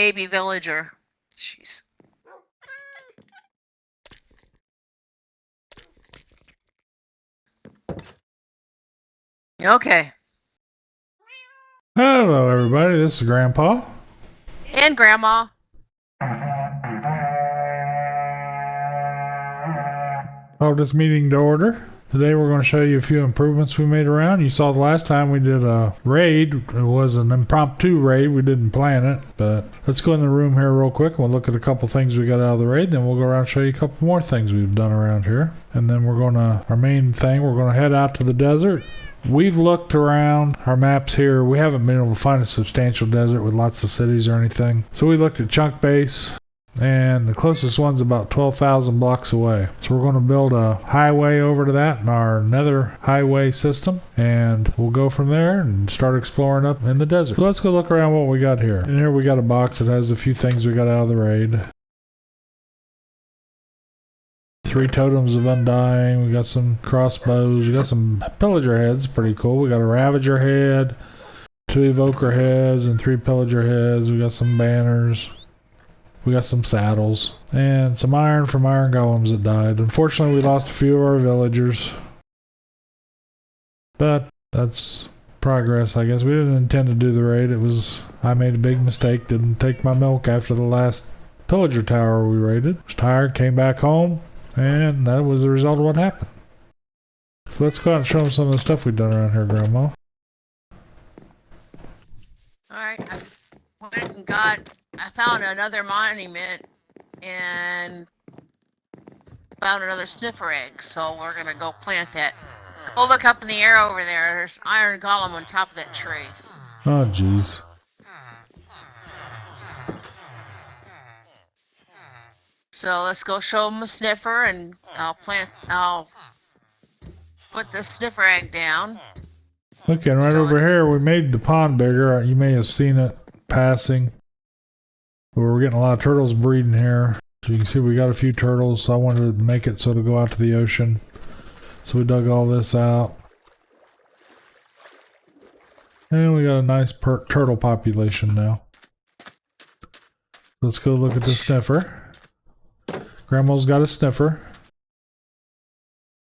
baby villager. Jeez. Okay. Hello, everybody. This is Grandpa. And Grandma. Call this meeting to order. Today we're going to show you a few improvements we made around. You saw the last time we did a raid. It was an impromptu raid. We didn't plan it. But let's go in the room here real quick. We'll look at a couple things we got out of the raid. Then we'll go around and show you a couple more things we've done around here. And then we're going to, our main thing, we're going to head out to the desert. We've looked around our maps here. We haven't been able to find a substantial desert with lots of cities or anything. So we looked at Chunk Base, and the closest one's about 12,000 blocks away. So we're going to build a highway over to that in our nether highway system, and we'll go from there and start exploring up in the desert. So let's go look around what we got here. And here we got a box that has a few things we got out of the raid. 3 totems of undying. We got some crossbows. We got some pillager heads. Pretty cool. We got a ravager head, 2 evoker heads, and 3 pillager heads. We got some banners. We got some saddles and some iron from iron golems that died. Unfortunately, we lost a few of our villagers, but that's progress, I guess. We didn't intend to do the raid. I made a big mistake. Didn't take my milk after the last pillager tower we raided. Was tired, came back home. And that was the result of what happened. So let's go out and show them some of the stuff we've done around here, Grandma. Alright, I found another monument and found another sniffer egg, so we're gonna go plant that. Go look up in the air over there. There's iron golem on top of that tree. Oh, jeez. So let's go show them a sniffer, and I'll put the sniffer egg down. Okay, and right over here, we made the pond bigger. You may have seen it passing. We're getting a lot of turtles breeding here. So you can see we got a few turtles, so I wanted to make it so it'll go out to the ocean. So we dug all this out. And we got a nice turtle population now. Let's go look at the sniffer. Grandma's got a sniffer.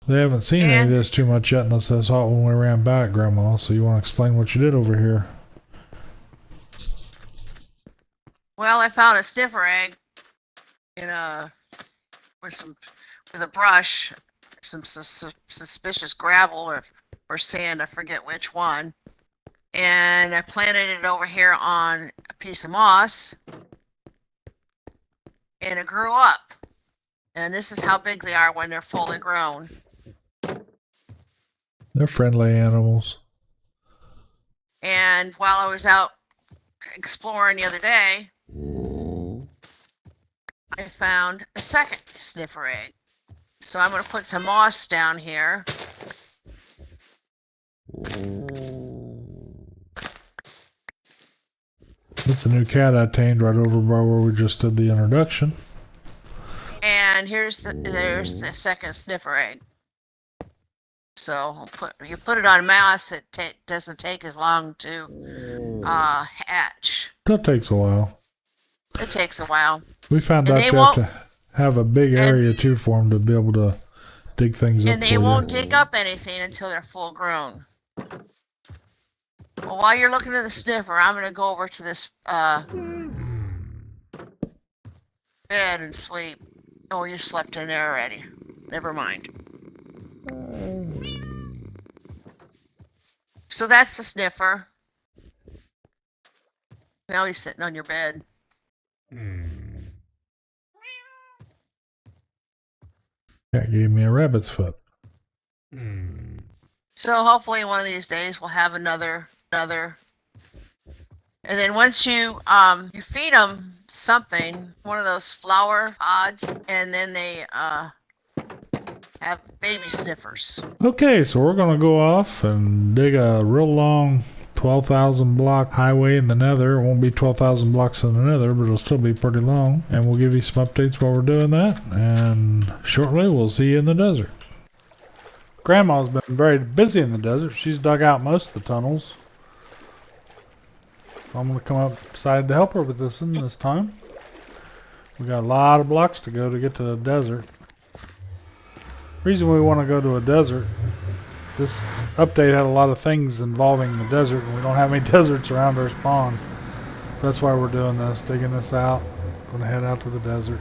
They haven't seen any of this too much yet unless they saw it when we ran back, Grandma. So you want to explain what you did over here? Well, I found a sniffer egg in with a brush, some suspicious gravel or sand, I forget which one, and I planted it over here on a piece of moss, and it grew up. And this is how big they are when they're fully grown. They're friendly animals. And while I was out exploring the other day, I found a second sniffer egg. So I'm going to put some moss down here. That's a new cat I tamed right over by where we just did the introduction. And there's the second sniffer egg. So you put it on moss. It doesn't take as long to hatch. That takes a while. It takes a while. We found out you have to have a big area too for them to be able to dig things up. And they won't dig up anything until they're full grown. Well, while you're looking at the sniffer, I'm going to go over to this bed and sleep. Oh, you slept in there already. Never mind. So that's the sniffer. Now he's sitting on your bed. Cat gave me a rabbit's foot. So hopefully one of these days we'll have another. And then once you feed them something, one of those flower pods, and then they have baby sniffers. Okay, so we're gonna go off and dig a real long 12,000 block highway in the nether. It won't be 12,000 blocks in the nether, but it'll still be pretty long. And we'll give you some updates while we're doing that. And shortly we'll see you in the desert. Grandma's been very busy in the desert. She's dug out most of the tunnels. So I'm going to come up, decide to help her with this one this time. We got a lot of blocks to go to get to the desert. Reason we want to go to a desert, this update had a lot of things involving the desert, and we don't have any deserts around our spawn. So that's why we're doing this, digging this out. Going to head out to the desert.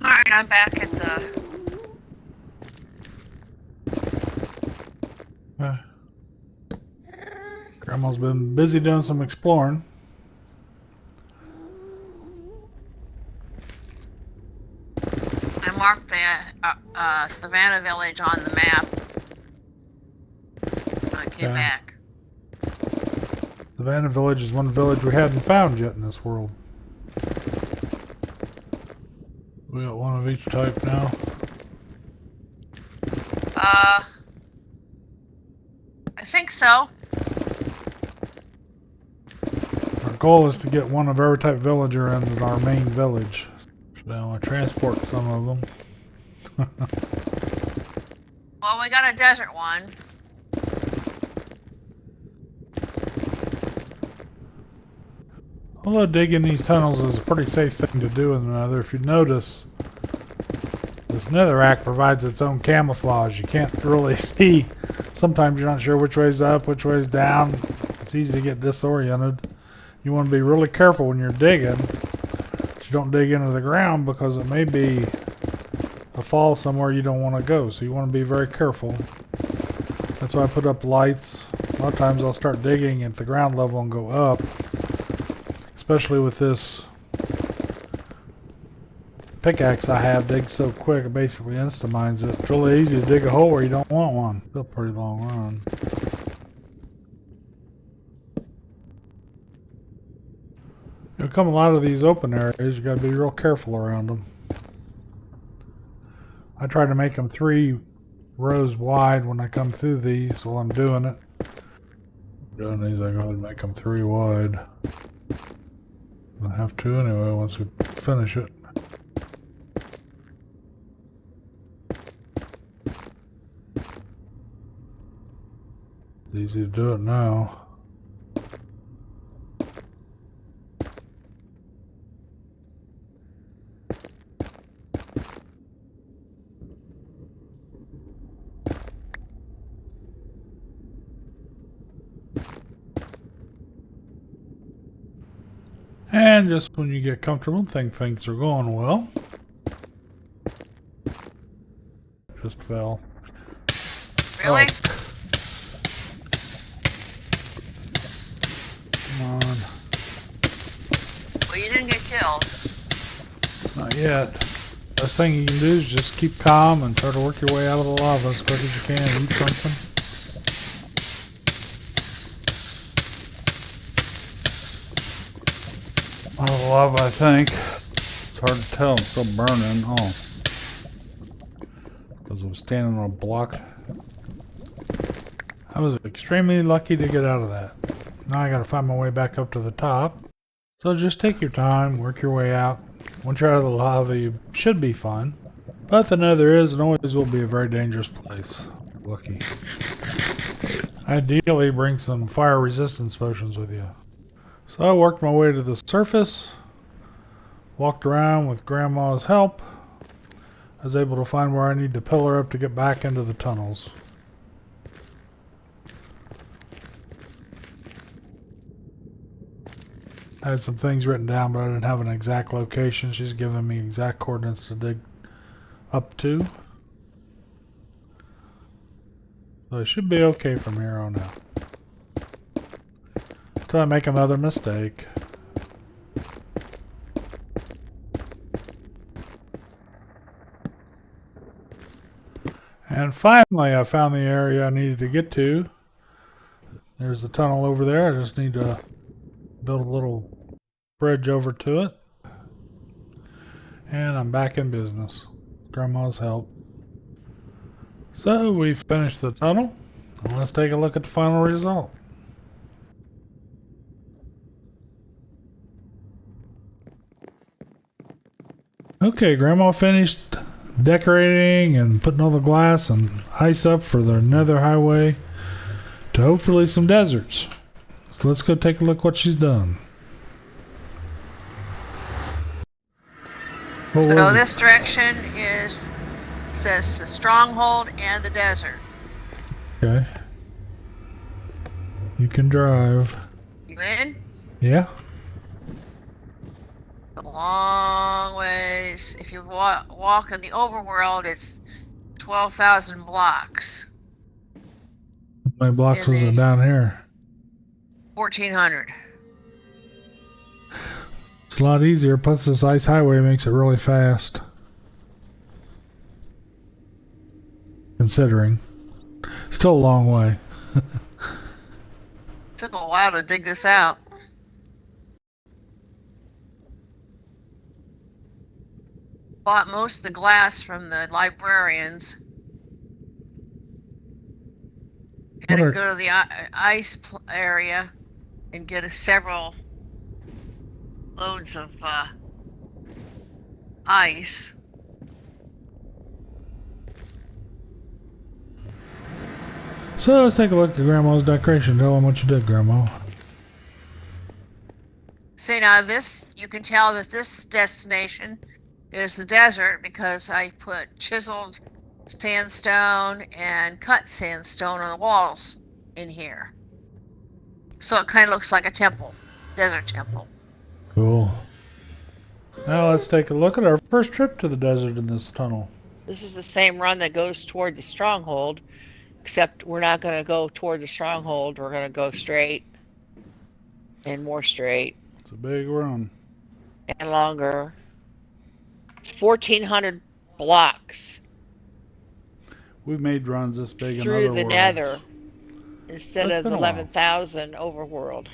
Alright, I'm back at the... Grandma's been busy doing some exploring. I marked the Savannah Village on the map. I came Okay. back. Savannah Village is one village we hadn't found yet in this world. We got one of each type now. I think so. Our goal is to get one of every type villager into our main village. So I transport some of them. Well, we got a desert one. Although digging these tunnels is a pretty safe thing to do in the Nether, if you notice, this netherrack provides its own camouflage. You can't really see. Sometimes you're not sure which way's up, which way's down. It's easy to get disoriented. You want to be really careful when you're digging. That you don't dig into the ground because it may be a fall somewhere you don't want to go. So you want to be very careful. That's why I put up lights. A lot of times I'll start digging at the ground level and go up. Especially with this pickaxe I have, digs so quick it basically insta-mines it. It's really easy to dig a hole where you don't want one. Still a pretty long run. You'll come a lot of these open areas, you gotta be real careful around them. I try to make them 3 rows wide when I come through these while I'm doing it. Doing these, I go ahead and make them 3 wide. I have to anyway once we finish it. It's easy to do it now. And just when you get comfortable and think things are going well. Just fell. Really? Oh. Come on. Well, you didn't get killed. Not yet. Best thing you can do is just keep calm and try to work your way out of the lava as quick as you can and eat something. Out of the lava, I think. It's hard to tell. It's still burning. Oh. Because I was standing on a block. I was extremely lucky to get out of that. Now I gotta find my way back up to the top. So just take your time, work your way out. Once you're out of the lava, you should be fine. But the Nether is and always will be a very dangerous place. Lucky. Ideally, bring some fire resistance potions with you. So I worked my way to the surface, walked around with Grandma's help. I was able to find where I need to pillar up to get back into the tunnels. I had some things written down, but I didn't have an exact location. She's given me exact coordinates to dig up to. So I should be okay from here on out. Until I make another mistake. And finally I found the area I needed to get to. There's the tunnel over there. I just need to build a little bridge over to it. And I'm back in business. Grandma's help. So we finished the tunnel. And let's take a look at the final result. Okay, Grandma finished decorating and putting all the glass and ice up for the nether highway to hopefully some deserts. So let's go take a look what she's done. What So was it? this direction says the stronghold and the desert. Okay. You can drive. You in? Yeah. A long ways. If you walk in the overworld, it's 12,000 blocks. My blocks was it down here? 1,400. It's a lot easier. Plus this ice highway makes it really fast. Considering. Still a long way. Took a while to dig this out. Bought most of the glass from the librarians. Had to go to the ice area and get several loads of ice. So let's take a look at Grandma's decoration. Tell them what you did, Grandma. See, now this, you can tell that this destination is the desert because I put chiseled sandstone and cut sandstone on the walls in here. So it kind of looks like a temple, desert temple. Cool. Now let's take a look at our first trip to the desert in this tunnel. This is the same run that goes toward the stronghold, except we're not going to go toward the stronghold. We're going to go straight and more straight. It's a big run. And longer. It's 1,400 blocks. We've made runs this big in through other the worlds. nether instead That's of been a 11,000 overworld.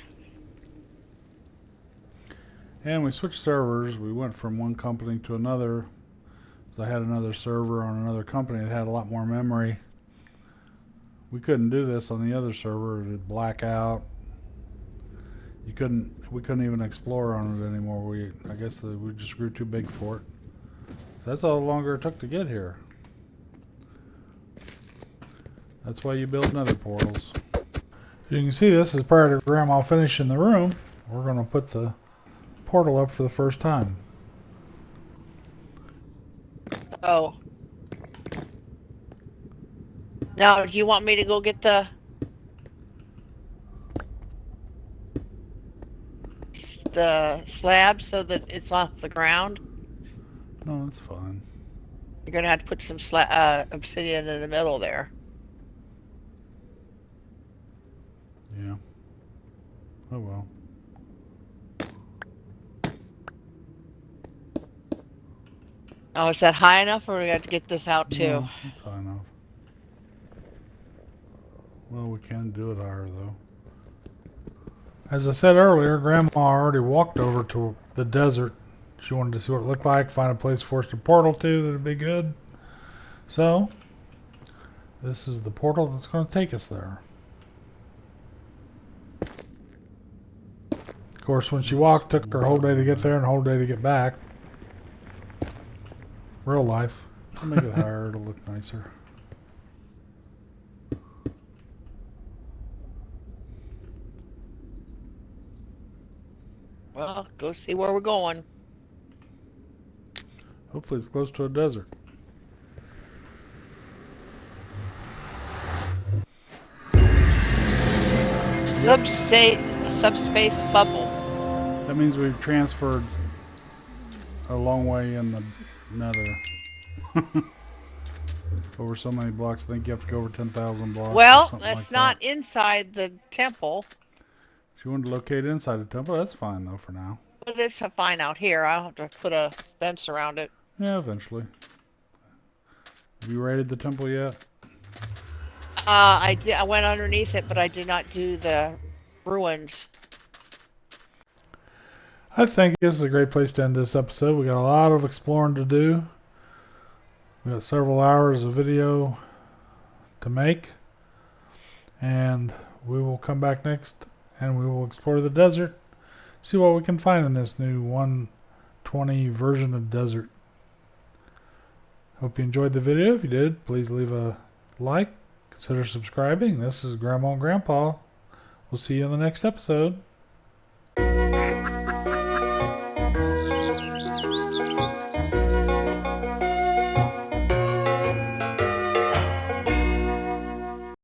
And we switched servers. We went from one company to another. So I had another server on another company that had a lot more memory. We couldn't do this on the other server. It'd black out. We couldn't even explore on it anymore. I guess we just grew too big for it. So that's how longer it took to get here. That's why you build nether portals. You can see this is prior to Grandma finishing the room. We're going to put the portal up for the first time. Oh. Now, do you want me to go get the slab so that it's off the ground? No, that's fine. You're going to have to put some obsidian in the middle there. Yeah. Oh well. Oh, is that high enough, or we have to get this out too? No, it's high enough. Well, we can do it higher though. As I said earlier, Grandma already walked over to the desert. She wanted to see what it looked like, find a place for us to portal to that'd be good. So, this is the portal that's going to take us there. Of course, when she walked, it took her a whole day to get there and a whole day to get back. Real life. I'll make it higher, it'll look nicer. Well, go see where we're going. Hopefully it's close to a desert. Subspace bubble. That means we've transferred a long way in the nether. Over so many blocks, I think you have to go over 10,000 blocks. Well, that's not inside the temple. If you wanted to locate inside the temple, that's fine though for now. But it's fine out here. I'll have to put a fence around it. Yeah, eventually. Have you raided the temple yet? I did. I went underneath it, but I did not do the ruins. I think this is a great place to end this episode. We got a lot of exploring to do. We got several hours of video to make. And we will come back next and we will explore the desert. See what we can find in this new 1.20 version of desert. Hope you enjoyed the video. If you did, please leave a like. Consider subscribing. This is Grandma and Grandpa. We'll see you in the next episode.